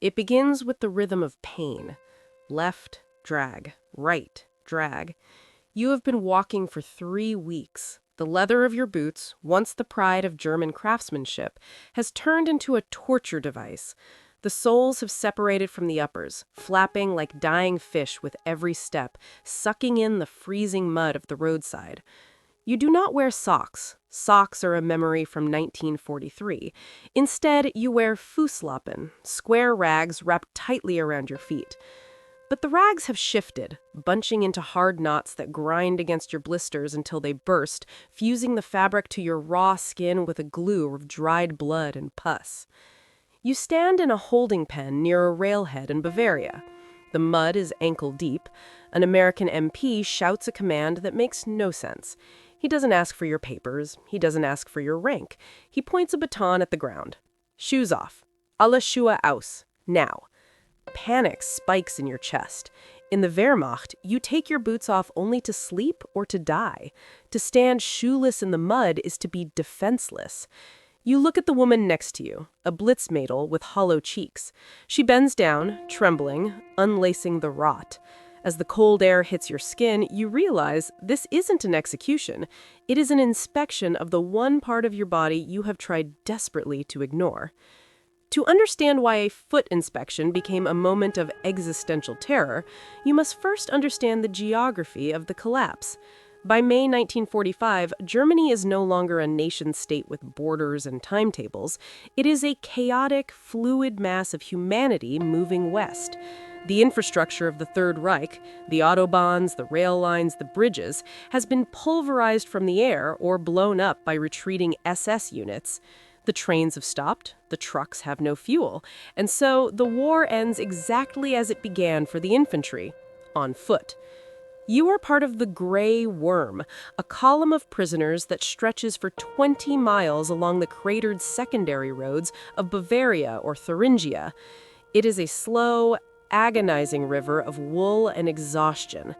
It begins with the rhythm of pain. Left, drag, right, drag. You have been walking for 3 weeks. The leather of your boots, once the pride of German craftsmanship, has turned into a torture device. The soles have separated from the uppers, flapping like dying fish with every step, sucking in the freezing mud of the roadside. You do not wear socks. Socks are a memory from 1943. Instead, you wear Fusslappen, square rags wrapped tightly around your feet. But the rags have shifted, bunching into hard knots that grind against your blisters until they burst, fusing the fabric to your raw skin with a glue of dried blood and pus. You stand in a holding pen near a railhead in Bavaria. The mud is ankle deep. An American MP shouts a command that makes no sense. He doesn't ask for your papers. He doesn't ask for your rank. He points a baton at the ground. Shoes off. Alle Schuhe aus. Now. Panic spikes in your chest. In the Wehrmacht, you take your boots off only to sleep or to die. To stand shoeless in the mud is to be defenseless. You look at the woman next to you, a Blitzmädel with hollow cheeks. She bends down, trembling, unlacing the rot. As the cold air hits your skin, you realize this isn't an execution. It is an inspection of the one part of your body you have tried desperately to ignore. To understand why a foot inspection became a moment of existential terror, you must first understand the geography of the collapse. By May 1945, Germany is no longer a nation-state with borders and timetables. It is a chaotic, fluid mass of humanity moving west. The infrastructure of the Third Reich, the autobahns, the rail lines, the bridges, has been pulverized from the air or blown up by retreating SS units. The trains have stopped, the trucks have no fuel, and so the war ends exactly as it began for the infantry, on foot. You are part of the Grey Worm, a column of prisoners that stretches for 20 miles along the cratered secondary roads of Bavaria or Thuringia. It is a slow, agonizing river of wool and exhaustion.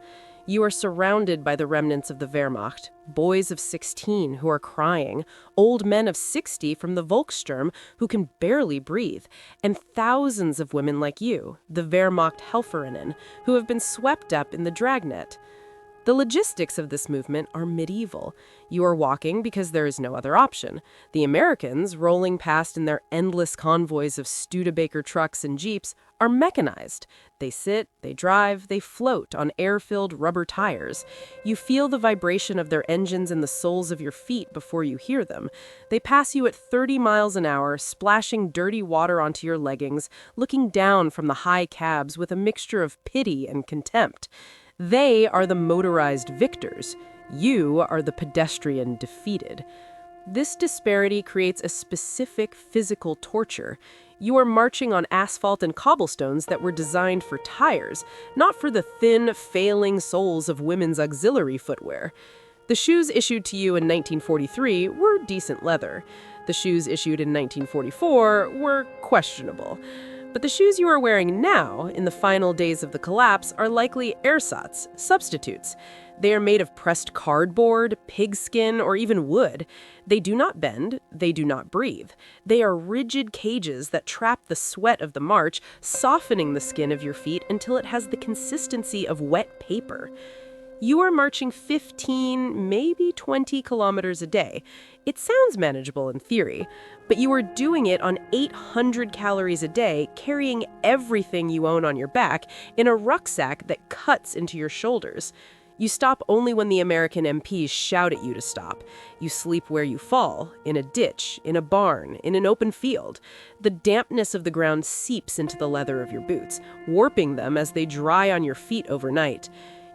You are surrounded by the remnants of the Wehrmacht, boys of 16 who are crying, old men of 60 from the Volkssturm who can barely breathe, and thousands of women like you, the Wehrmachthelferinnen, who have been swept up in the dragnet. The logistics of this movement are medieval. You are walking because there is no other option. The Americans, rolling past in their endless convoys of Studebaker trucks and jeeps, are mechanized. They sit, they drive, they float on air-filled rubber tires. You feel the vibration of their engines in the soles of your feet before you hear them. They pass you at 30 miles an hour, splashing dirty water onto your leggings, looking down from the high cabs with a mixture of pity and contempt. They are the Motorized Victors. You are the Pedestrian Defeated. This disparity creates a specific physical torture. You are marching on asphalt and cobblestones that were designed for tires, not for the thin, failing soles of women's auxiliary footwear. The shoes issued to you in 1943 were decent leather. The shoes issued in 1944 were questionable. But the shoes you are wearing now, in the final days of the collapse, are likely ersatz, substitutes. They are made of pressed cardboard, pigskin, or even wood. They do not bend, they do not breathe. They are rigid cages that trap the sweat of the march, softening the skin of your feet until it has the consistency of wet paper. You are marching 15, maybe 20 kilometers a day. It sounds manageable in theory, but you are doing it on 800 calories a day, carrying everything you own on your back in a rucksack that cuts into your shoulders. You stop only when the American MPs shout at you to stop. You sleep where you fall, in a ditch, in a barn, in an open field. The dampness of the ground seeps into the leather of your boots, warping them as they dry on your feet overnight.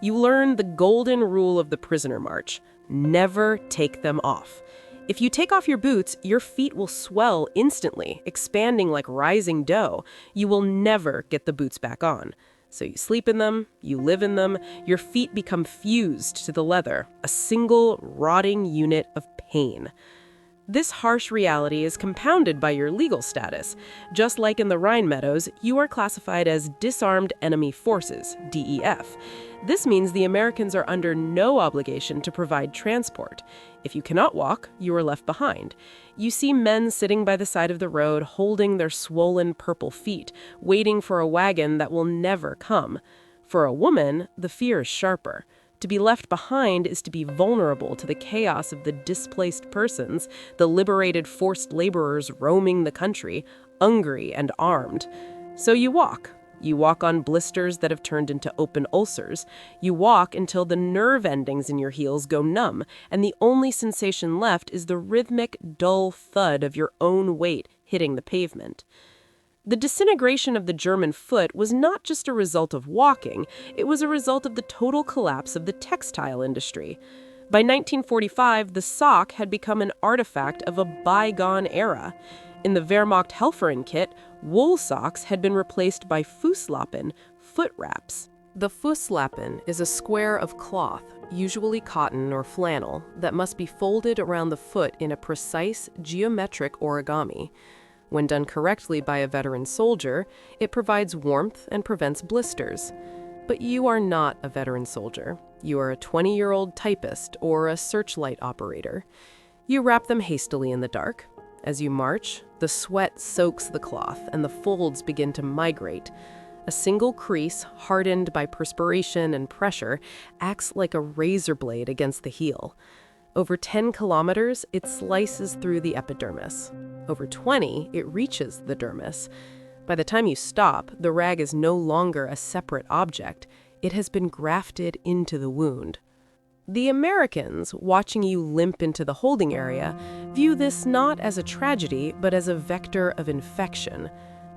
You learn the golden rule of the prisoner march: never take them off. If you take off your boots, your feet will swell instantly, expanding like rising dough. You will never get the boots back on. So you sleep in them, you live in them, your feet become fused to the leather, a single rotting unit of pain. This harsh reality is compounded by your legal status. Just like in the Rhine Meadows, you are classified as Disarmed Enemy Forces, DEF. This means the Americans are under no obligation to provide transport. If you cannot walk, you are left behind. You see men sitting by the side of the road holding their swollen purple feet, waiting for a wagon that will never come. For a woman, the fear is sharper. To be left behind is to be vulnerable to the chaos of the displaced persons, the liberated forced laborers roaming the country, hungry and armed. So you walk. You walk on blisters that have turned into open ulcers. You walk until the nerve endings in your heels go numb, and the only sensation left is the rhythmic, dull thud of your own weight hitting the pavement. The disintegration of the German foot was not just a result of walking, it was a result of the total collapse of the textile industry. By 1945, the sock had become an artifact of a bygone era. In the Wehrmachthelferinnen kit, wool socks had been replaced by Fusslappen, foot wraps. The Fusslappen is a square of cloth, usually cotton or flannel, that must be folded around the foot in a precise geometric origami. When done correctly by a veteran soldier, it provides warmth and prevents blisters. But you are not a veteran soldier. You are a 20-year-old typist or a searchlight operator. You wrap them hastily in the dark. As you march, the sweat soaks the cloth and the folds begin to migrate. A single crease, hardened by perspiration and pressure, acts like a razor blade against the heel. Over 10 kilometers, it slices through the epidermis. Over 20, it reaches the dermis. By the time you stop, the rag is no longer a separate object. It has been grafted into the wound. The Americans, watching you limp into the holding area, view this not as a tragedy, but as a vector of infection.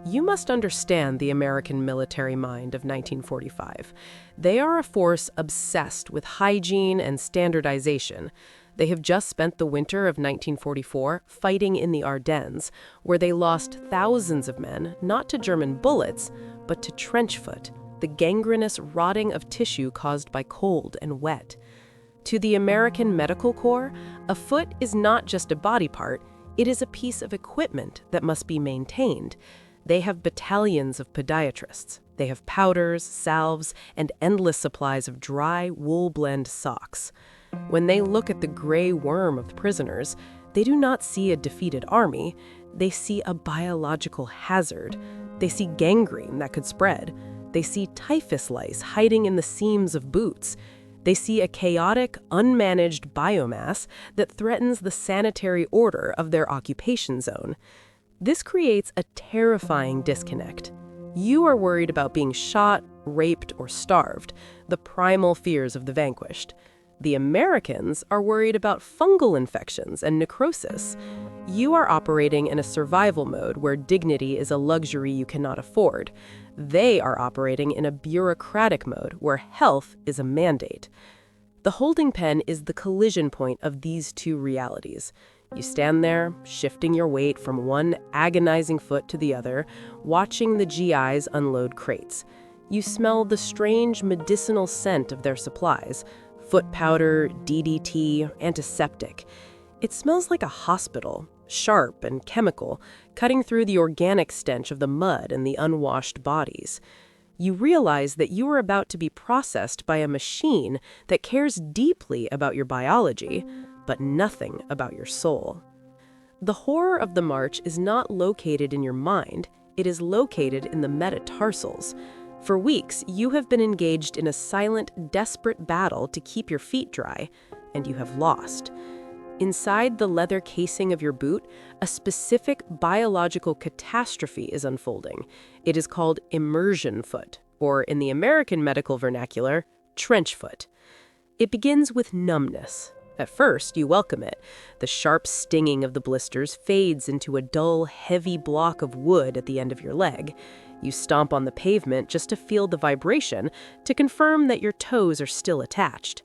You must understand the American military mind of 1945. They are a force obsessed with hygiene and standardization. They have just spent the winter of 1944 fighting in the Ardennes, where they lost thousands of men, not to German bullets, but to trench foot, the gangrenous rotting of tissue caused by cold and wet. To the American Medical Corps, a foot is not just a body part, it is a piece of equipment that must be maintained. They have battalions of podiatrists. They have powders, salves, and endless supplies of dry, wool-blend socks. When they look at the gray worm of the prisoners, they do not see a defeated army. They see a biological hazard. They see gangrene that could spread. They see typhus lice hiding in the seams of boots. They see a chaotic, unmanaged biomass that threatens the sanitary order of their occupation zone. This creates a terrifying disconnect. You are worried about being shot, raped, or starved, the primal fears of the vanquished. The Americans are worried about fungal infections and necrosis. You are operating in a survival mode where dignity is a luxury you cannot afford. They are operating in a bureaucratic mode where health is a mandate. The holding pen is the collision point of these two realities. You stand there, shifting your weight from one agonizing foot to the other, watching the GIs unload crates. You smell the strange medicinal scent of their supplies, foot powder, DDT, antiseptic. It smells like a hospital, sharp and chemical, cutting through the organic stench of the mud and the unwashed bodies. You realize that you are about to be processed by a machine that cares deeply about your biology, but nothing about your soul. The horror of the march is not located in your mind, it is located in the metatarsals. For weeks, you have been engaged in a silent, desperate battle to keep your feet dry, and you have lost. Inside the leather casing of your boot, a specific biological catastrophe is unfolding. It is called immersion foot, or in the American medical vernacular, trench foot. It begins with numbness. At first, you welcome it. The sharp stinging of the blisters fades into a dull, heavy block of wood at the end of your leg. You stomp on the pavement just to feel the vibration, to confirm that your toes are still attached.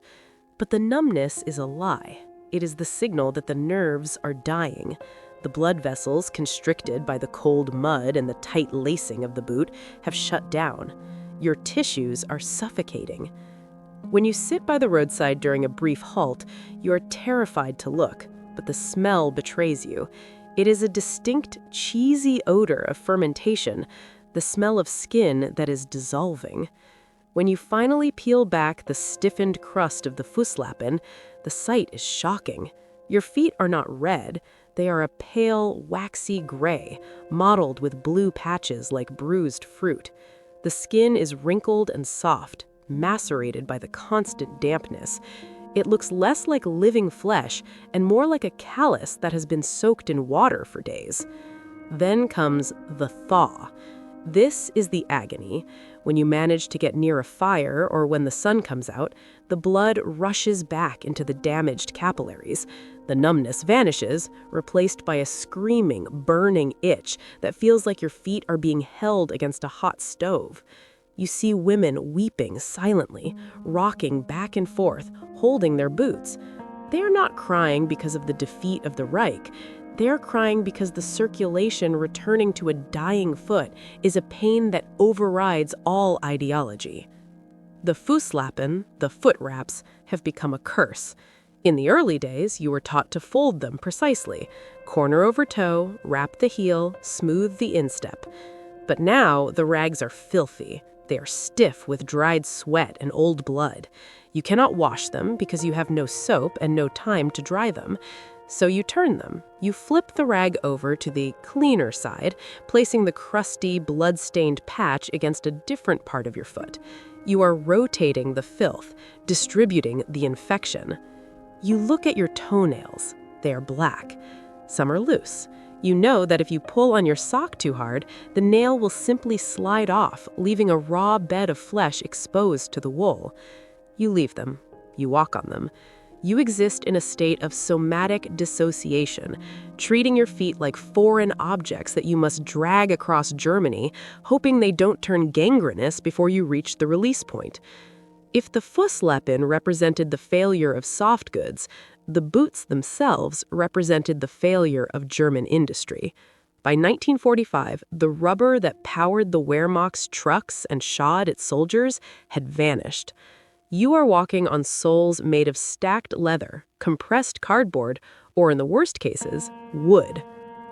But the numbness is a lie. It is the signal that the nerves are dying. The blood vessels, constricted by the cold mud and the tight lacing of the boot, have shut down. Your tissues are suffocating. When you sit by the roadside during a brief halt, you are terrified to look. but the smell betrays you. It is a distinct, cheesy odor of fermentation, the smell of skin that is dissolving. When you finally peel back the stiffened crust of the Fusslappen, the sight is shocking. Your feet are not red, they are a pale, waxy gray, mottled with blue patches like bruised fruit. The skin is wrinkled and soft, macerated by the constant dampness. It looks less like living flesh and more like a callus that has been soaked in water for days. Then comes the thaw. This is the agony. When you manage to get near a fire or when the sun comes out, the blood rushes back into the damaged capillaries. The numbness vanishes, replaced by a screaming, burning itch that feels like your feet are being held against a hot stove. You see women weeping silently, rocking back and forth, holding their boots. They are not crying because of the defeat of the Reich. They are crying because the circulation returning to a dying foot is a pain that overrides all ideology. The Fusslappen, the foot wraps, have become a curse. In the early days, you were taught to fold them precisely. Corner over toe, wrap the heel, smooth the instep. But now, the rags are filthy. They are stiff with dried sweat and old blood. You cannot wash them because you have no soap and no time to dry them. So you turn them. You flip the rag over to the cleaner side, placing the crusty, blood-stained patch against a different part of your foot. You are rotating the filth, distributing the infection. You look at your toenails. They are black. Some are loose. You know that if you pull on your sock too hard, the nail will simply slide off, leaving a raw bed of flesh exposed to the wool. You leave them. You walk on them. You exist in a state of somatic dissociation, treating your feet like foreign objects that you must drag across Germany, hoping they don't turn gangrenous before you reach the release point. If the Fusslappen represented the failure of soft goods, the boots themselves represented the failure of German industry. By 1945, the rubber that powered the Wehrmacht's trucks and shod its soldiers had vanished. You are walking on soles made of stacked leather, compressed cardboard, or in the worst cases, wood.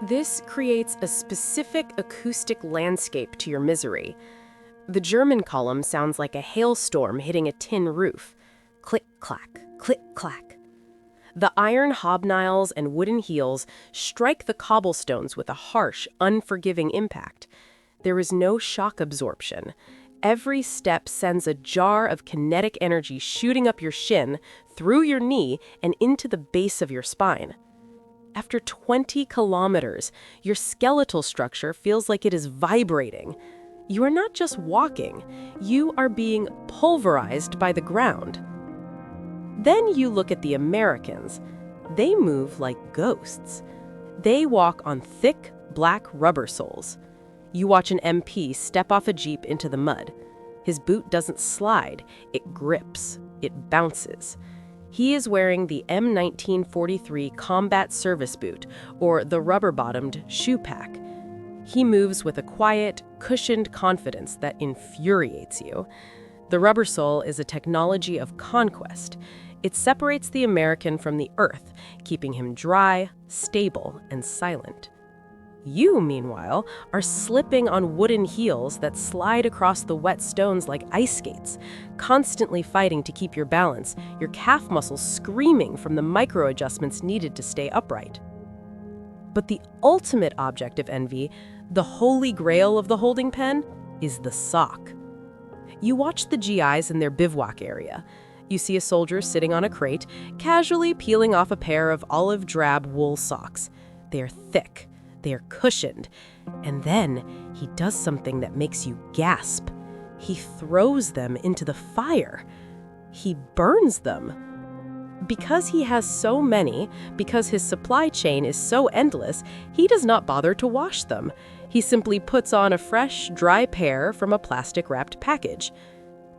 This creates a specific acoustic landscape to your misery. The German column sounds like a hailstorm hitting a tin roof. Click-clack, click-clack. The iron hobnails and wooden heels strike the cobblestones with a harsh, unforgiving impact. There is no shock absorption. Every step sends a jar of kinetic energy shooting up your shin, through your knee, and into the base of your spine. After 20 kilometers, your skeletal structure feels like it is vibrating. You are not just walking, you are being pulverized by the ground. Then you look at the Americans. They move like ghosts. They walk on thick, black rubber soles. You watch an MP step off a Jeep into the mud. His boot doesn't slide, it grips, it bounces. He is wearing the M1943 Combat Service Boot, or the rubber-bottomed shoe pack. He moves with a quiet, cushioned confidence that infuriates you. The rubber sole is a technology of conquest. It separates the American from the earth, keeping him dry, stable, and silent. You, meanwhile, are slipping on wooden heels that slide across the wet stones like ice skates, constantly fighting to keep your balance, your calf muscles screaming from the micro-adjustments needed to stay upright. But the ultimate object of envy, the holy grail of the holding pen, is the sock. You watch the GIs in their bivouac area. You see a soldier sitting on a crate, casually peeling off a pair of olive drab wool socks. They are thick. They are cushioned. And then he does something that makes you gasp. He throws them into the fire. He burns them. Because he has so many, because his supply chain is so endless, he does not bother to wash them. He simply puts on a fresh, dry pair from a plastic-wrapped package.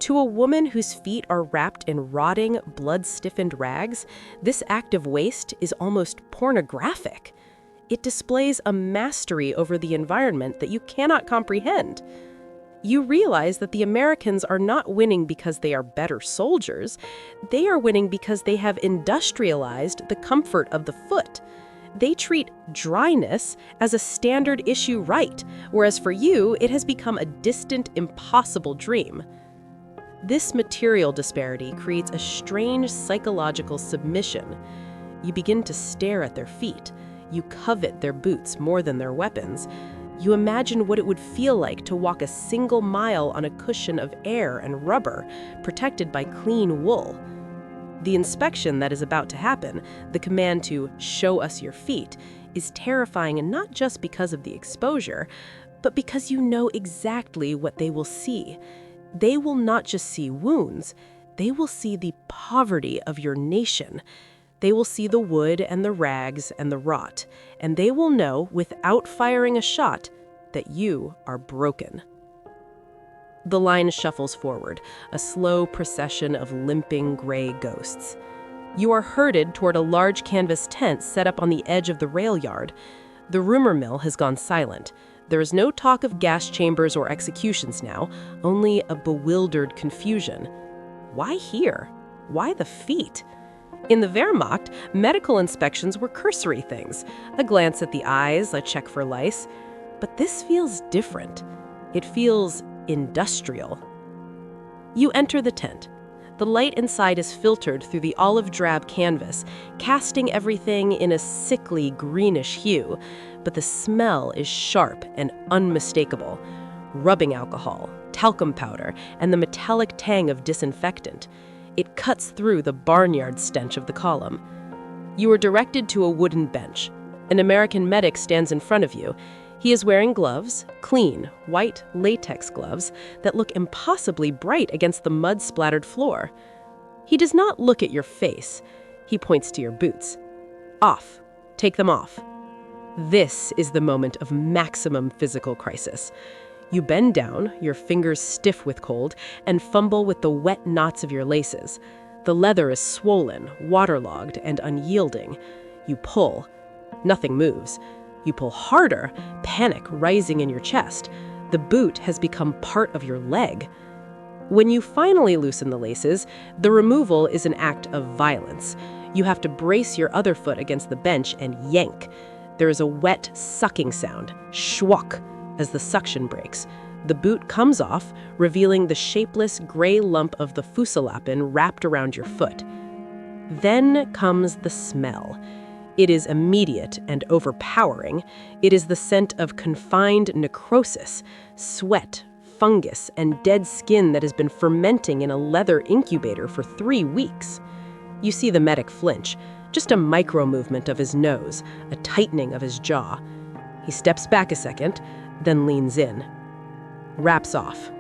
To a woman whose feet are wrapped in rotting, blood-stiffened rags, this act of waste is almost pornographic. It displays a mastery over the environment that you cannot comprehend. You realize that the Americans are not winning because they are better soldiers. They are winning because they have industrialized the comfort of the foot. They treat dryness as a standard issue right, whereas for you, it has become a distant, impossible dream. This material disparity creates a strange psychological submission. You begin to stare at their feet. You covet their boots more than their weapons. You imagine what it would feel like to walk a single mile on a cushion of air and rubber, protected by clean wool. The inspection that is about to happen, the command to show us your feet, is terrifying not just because of the exposure, but because you know exactly what they will see. They will not just see wounds, they will see the poverty of your nation. They will see the wood and the rags and the rot, and they will know, without firing a shot, that you are broken. The line shuffles forward, a slow procession of limping gray ghosts. You are herded toward a large canvas tent set up on the edge of the rail yard. The rumor mill has gone silent. There is no talk of gas chambers or executions now, only a bewildered confusion. Why here? Why the feet? In the Wehrmacht, medical inspections were cursory things, a glance at the eyes, a check for lice. But this feels different. It feels industrial. You enter the tent. The light inside is filtered through the olive-drab canvas, casting everything in a sickly greenish hue, but the smell is sharp and unmistakable. Rubbing alcohol, talcum powder, and the metallic tang of disinfectant. It cuts through the barnyard stench of the column. You are directed to a wooden bench. An American medic stands in front of you. He is wearing gloves, clean, white latex gloves that look impossibly bright against the mud-splattered floor. He does not look at your face. He points to your boots. Off. Take them off. This is the moment of maximum physical crisis. You bend down, your fingers stiff with cold, and fumble with the wet knots of your laces. The leather is swollen, waterlogged, and unyielding. You pull. Nothing moves. You pull harder, panic rising in your chest. The boot has become part of your leg. When you finally loosen the laces, the removal is an act of violence. You have to brace your other foot against the bench and yank. There is a wet, sucking sound, schwack, as the suction breaks. The boot comes off, revealing the shapeless gray lump of the Fusslappen wrapped around your foot. Then comes the smell. It is immediate and overpowering. It is the scent of confined necrosis, sweat, fungus, and dead skin that has been fermenting in a leather incubator for 3 weeks. You see the medic flinch, just a micro-movement of his nose, a tightening of his jaw. He steps back a second, then leans in. Wraps off.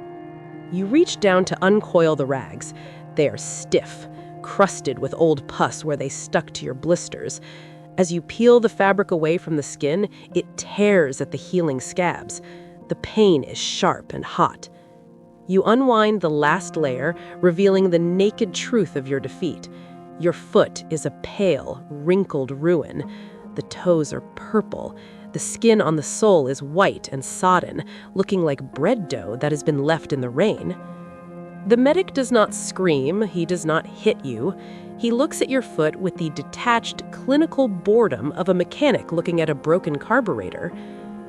You reach down to uncoil the rags. They are stiff, crusted with old pus where they stuck to your blisters. As you peel the fabric away from the skin, it tears at the healing scabs. The pain is sharp and hot. You unwind the last layer, revealing the naked truth of your defeat. Your foot is a pale, wrinkled ruin. The toes are purple. The skin on the sole is white and sodden, looking like bread dough that has been left in the rain. The medic does not scream, he does not hit you. He looks at your foot with the detached, clinical boredom of a mechanic looking at a broken carburetor.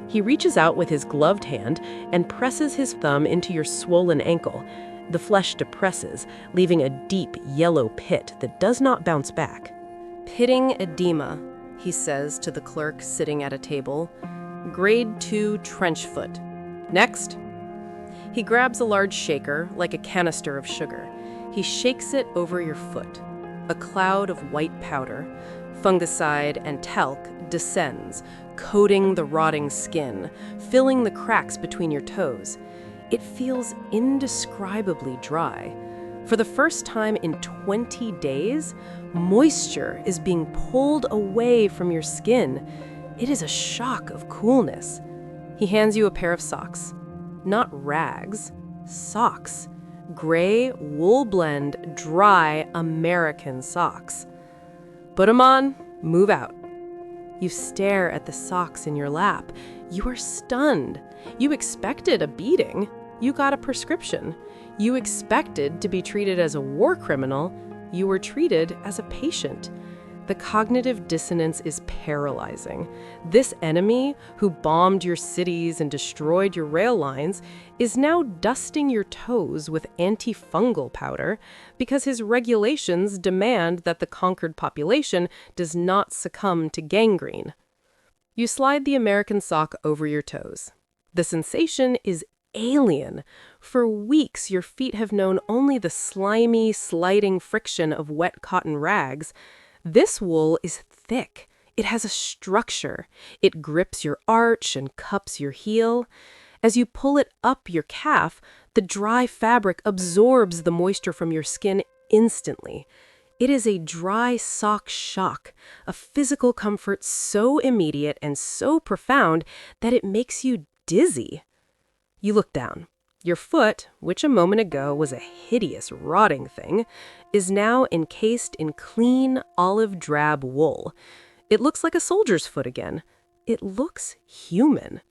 He reaches out with his gloved hand and presses his thumb into your swollen ankle. The flesh depresses, leaving a deep yellow pit that does not bounce back. Pitting edema, he says to the clerk sitting at a table. Grade 2 trench foot. Next. He grabs a large shaker, like a canister of sugar. He shakes it over your foot. A cloud of white powder, fungicide and talc, descends, coating the rotting skin, filling the cracks between your toes. It feels indescribably dry. For the first time in 20 days, moisture is being pulled away from your skin. It is a shock of coolness. He hands you a pair of socks. Not rags, socks. Gray, wool blend, dry American socks. Put 'em on, move out. You stare at the socks in your lap. You are stunned. You expected a beating. You got a prescription. You expected to be treated as a war criminal. You were treated as a patient. The cognitive dissonance is paralyzing. This enemy, who bombed your cities and destroyed your rail lines, is now dusting your toes with antifungal powder because his regulations demand that the conquered population does not succumb to gangrene. You slide the American sock over your toes. The sensation is alien. For weeks, your feet have known only the slimy, sliding friction of wet cotton rags. This wool is thick. It has a structure. It grips your arch and cups your heel. As you pull it up your calf, the dry fabric absorbs the moisture from your skin instantly. It is a dry sock shock, a physical comfort so immediate and so profound that it makes you dizzy. You look down. Your foot, which a moment ago was a hideous, rotting thing, is now encased in clean, olive drab wool. It looks like a soldier's foot again. It looks human.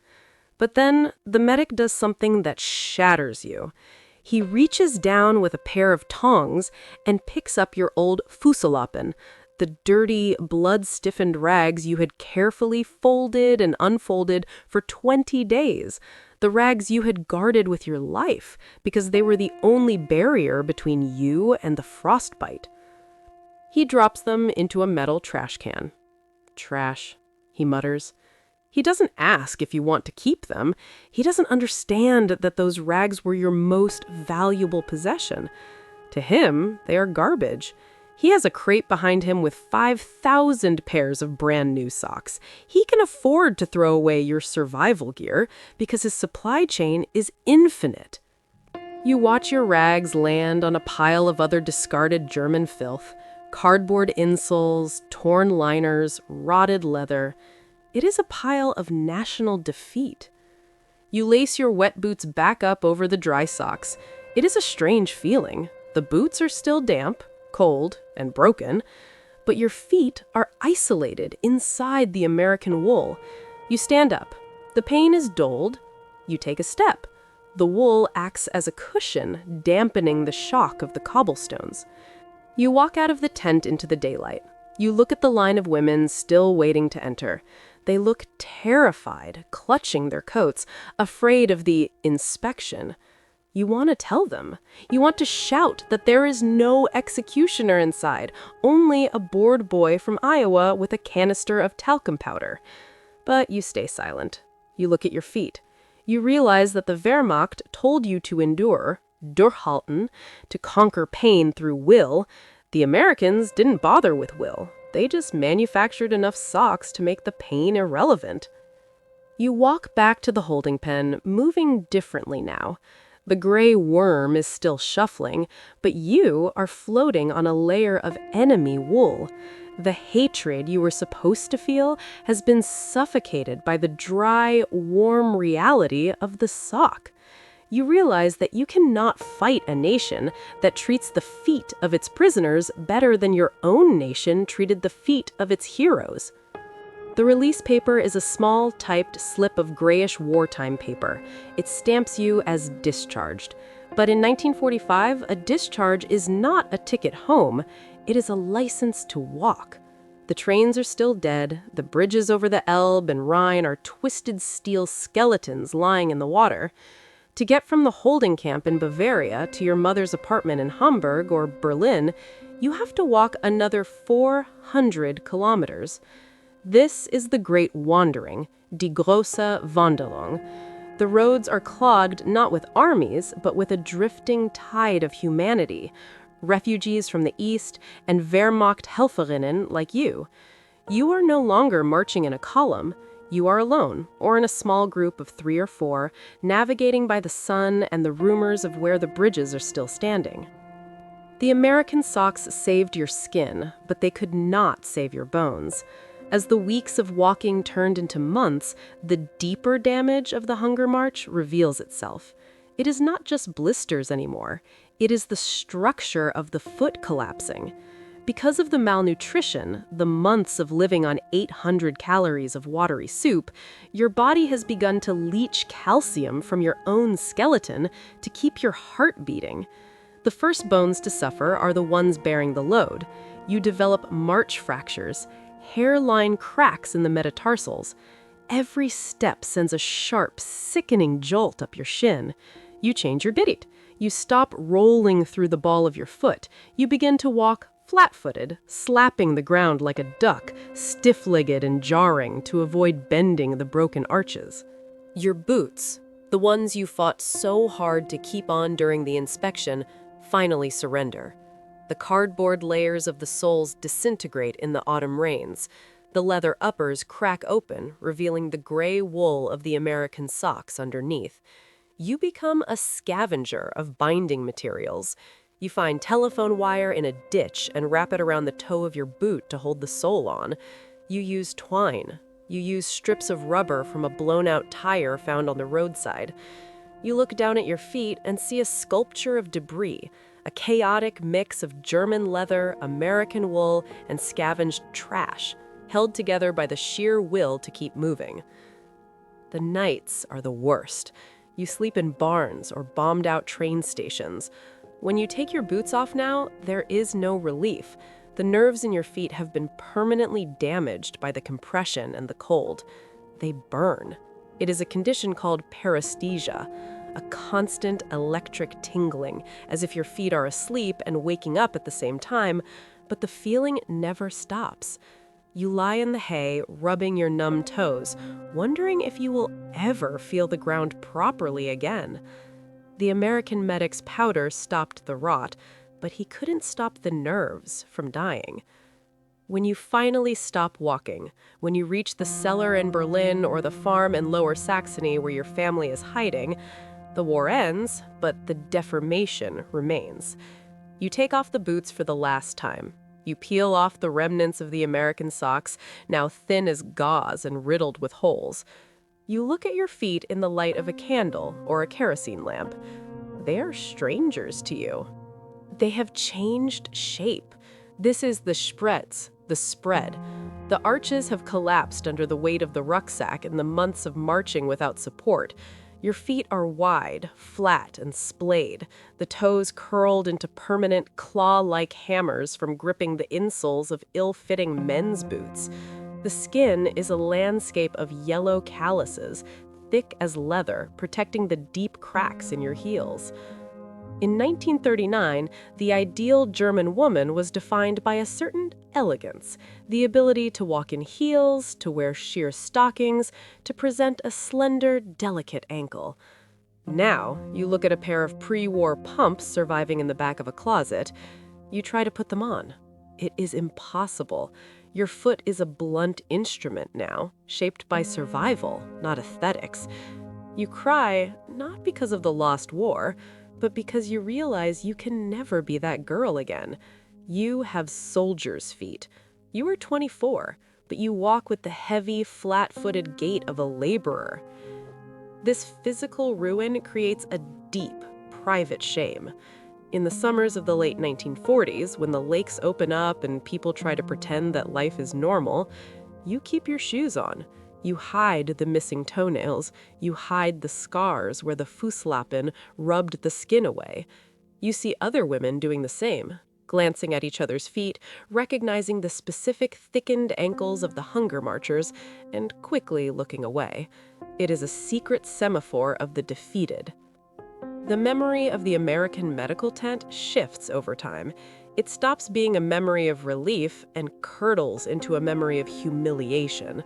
But then the medic does something that shatters you. He reaches down with a pair of tongs and picks up your old Fusslappen, the dirty, blood-stiffened rags you had carefully folded and unfolded for 20 days. The rags you had guarded with your life because they were the only barrier between you and the frostbite. He drops them into a metal trash can. Trash, he mutters. He doesn't ask if you want to keep them. He doesn't understand that those rags were your most valuable possession. To him, they are garbage. He has a crate behind him with 5,000 pairs of brand new socks. He can afford to throw away your survival gear because his supply chain is infinite. You watch your rags land on a pile of other discarded German filth, cardboard insoles, torn liners, rotted leather. It is a pile of national defeat. You lace your wet boots back up over the dry socks. It is a strange feeling. The boots are still damp, cold, and broken, but your feet are isolated inside the American wool. You stand up. The pain is dulled. You take a step. The wool acts as a cushion, dampening the shock of the cobblestones. You walk out of the tent into the daylight. You look at the line of women still waiting to enter. They look terrified, clutching their coats, afraid of the inspection. You want to tell them. You want to shout that there is no executioner inside, only a bored boy from Iowa with a canister of talcum powder. But you stay silent. You look at your feet. You realize that the Wehrmacht told you to endure, durchhalten, to conquer pain through will. The Americans didn't bother with will. They just manufactured enough socks to make the pain irrelevant. You walk back to the holding pen, moving differently now. The gray worm is still shuffling, but you are floating on a layer of enemy wool. The hatred you were supposed to feel has been suffocated by the dry, warm reality of the sock. You realize that you cannot fight a nation that treats the feet of its prisoners better than your own nation treated the feet of its heroes. The release paper is a small, typed slip of grayish wartime paper. It stamps you as discharged. But in 1945, a discharge is not a ticket home. It is a license to walk. The trains are still dead. The bridges over the Elbe and Rhine are twisted steel skeletons lying in the water. To get from the holding camp in Bavaria to your mother's apartment in Hamburg or Berlin, you have to walk another 400 kilometers. This is the Great Wandering, die große Wanderung. The roads are clogged not with armies, but with a drifting tide of humanity, refugees from the East and Wehrmachthelferinnen like you. You are no longer marching in a column. You are alone, or in a small group of 3 or 4, navigating by the sun and the rumors of where the bridges are still standing. The American socks saved your skin, but they could not save your bones. As the weeks of walking turned into months, the deeper damage of the hunger march reveals itself. It is not just blisters anymore. It is the structure of the foot collapsing. Because of the malnutrition, the months of living on 800 calories of watery soup, your body has begun to leach calcium from your own skeleton to keep your heart beating. The first bones to suffer are the ones bearing the load. You develop march fractures, hairline cracks in the metatarsals. Every step sends a sharp, sickening jolt up your shin. You change your gait. You stop rolling through the ball of your foot. You begin to walk flat-footed, slapping the ground like a duck, stiff-legged and jarring to avoid bending the broken arches. Your boots, the ones you fought so hard to keep on during the inspection, finally surrender. The cardboard layers of the soles disintegrate in the autumn rains. The leather uppers crack open, revealing the gray wool of the American socks underneath. You become a scavenger of binding materials. You find telephone wire in a ditch and wrap it around the toe of your boot to hold the sole on. You use twine. You use strips of rubber from a blown-out tire found on the roadside. You look down at your feet and see a sculpture of debris, a chaotic mix of German leather, American wool, and scavenged trash, held together by the sheer will to keep moving. The nights are the worst. You sleep in barns or bombed-out train stations. When you take your boots off now, there is no relief. The nerves in your feet have been permanently damaged by the compression and the cold. They burn. It is a condition called paresthesia, a constant electric tingling, as if your feet are asleep and waking up at the same time, but the feeling never stops. You lie in the hay, rubbing your numb toes, wondering if you will ever feel the ground properly again. The American medic's powder stopped the rot, but he couldn't stop the nerves from dying. When you finally stop walking, when you reach the cellar in Berlin or the farm in Lower Saxony where your family is hiding, the war ends, but the deformation remains. You take off the boots for the last time. You peel off the remnants of the American socks, now thin as gauze and riddled with holes. You look at your feet in the light of a candle or a kerosene lamp. They are strangers to you. They have changed shape. This is the Spretz, the spread. The arches have collapsed under the weight of the rucksack in the months of marching without support. Your feet are wide, flat, and splayed, the toes curled into permanent claw-like hammers from gripping the insoles of ill-fitting men's boots. The skin is a landscape of yellow calluses, thick as leather, protecting the deep cracks in your heels. In 1939, the ideal German woman was defined by a certain elegance, the ability to walk in heels, to wear sheer stockings, to present a slender, delicate ankle. Now, you look at a pair of pre-war pumps surviving in the back of a closet. You try to put them on. It is impossible. Your foot is a blunt instrument now, shaped by survival, not aesthetics. You cry, not because of the lost war, but because you realize you can never be that girl again. You have soldier's feet. You are 24, but you walk with the heavy, flat-footed gait of a laborer. This physical ruin creates a deep, private shame. In the summers of the late 1940s, when the lakes open up and people try to pretend that life is normal, you keep your shoes on. You hide the missing toenails. You hide the scars where the Fusslappen rubbed the skin away. You see other women doing the same, glancing at each other's feet, recognizing the specific thickened ankles of the hunger marchers, and quickly looking away. It is a secret semaphore of the defeated. The memory of the American medical tent shifts over time. It stops being a memory of relief and curdles into a memory of humiliation.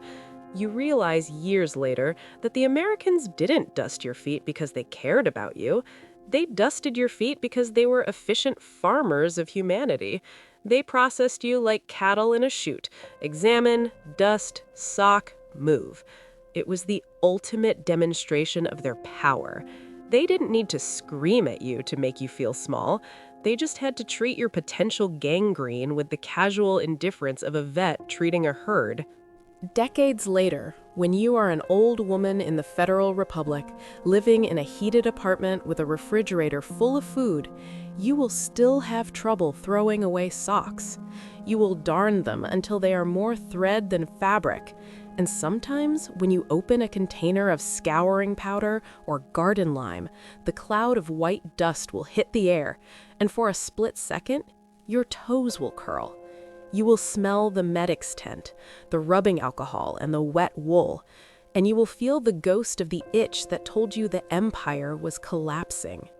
You realize years later that the Americans didn't dust your feet because they cared about you. They dusted your feet because they were efficient farmers of humanity. They processed you like cattle in a chute. Examine, dust, sock, move. It was the ultimate demonstration of their power. They didn't need to scream at you to make you feel small. They just had to treat your potential gangrene with the casual indifference of a vet treating a herd. Decades later, when you are an old woman in the Federal Republic, living in a heated apartment with a refrigerator full of food, you will still have trouble throwing away socks. You will darn them until they are more thread than fabric. And sometimes, when you open a container of scouring powder or garden lime, the cloud of white dust will hit the air, and for a split second, your toes will curl. You will smell the medic's tent, the rubbing alcohol, and the wet wool, and you will feel the ghost of the itch that told you the empire was collapsing.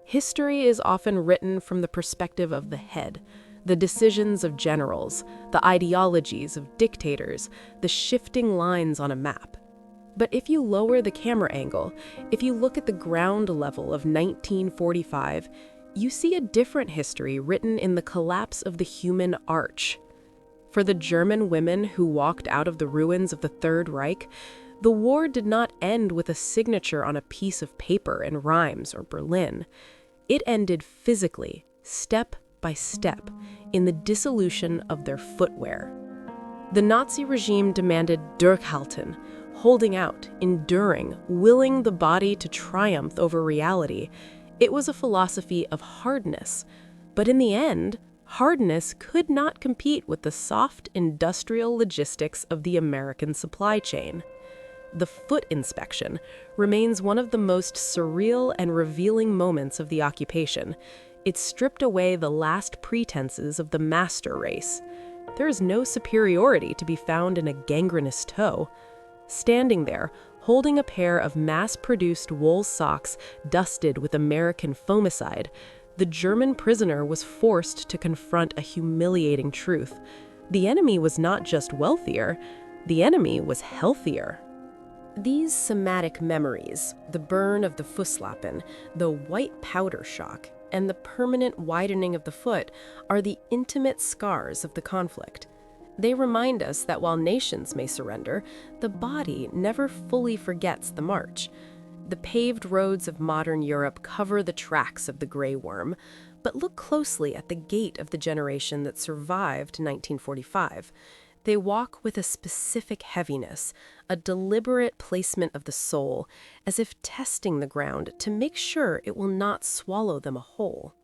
History is often written from the perspective of the head, the decisions of generals, the ideologies of dictators, the shifting lines on a map. But if you lower the camera angle, if you look at the ground level of 1945, you see a different history written in the collapse of the human arch. For the German women who walked out of the ruins of the Third Reich, the war did not end with a signature on a piece of paper in Reims or Berlin. It ended physically, step by step, in the dissolution of their footwear. The Nazi regime demanded Durchhalten, holding out, enduring, willing the body to triumph over reality. It was a philosophy of hardness, but in the end, hardness could not compete with the soft industrial logistics of the American supply chain. The foot inspection remains one of the most surreal and revealing moments of the occupation. It stripped away the last pretenses of the master race. There is no superiority to be found in a gangrenous toe. Standing there, holding a pair of mass-produced wool socks dusted with American fomicide, the German prisoner was forced to confront a humiliating truth. The enemy was not just wealthier, the enemy was healthier. These somatic memories, the burn of the Fusslappen, the white powder shock, and the permanent widening of the foot are the intimate scars of the conflict. They remind us that while nations may surrender, the body never fully forgets the march. The paved roads of modern Europe cover the tracks of the gray worm, but look closely at the gait of the generation that survived 1945. They walk with a specific heaviness, a deliberate placement of the sole, as if testing the ground to make sure it will not swallow them whole.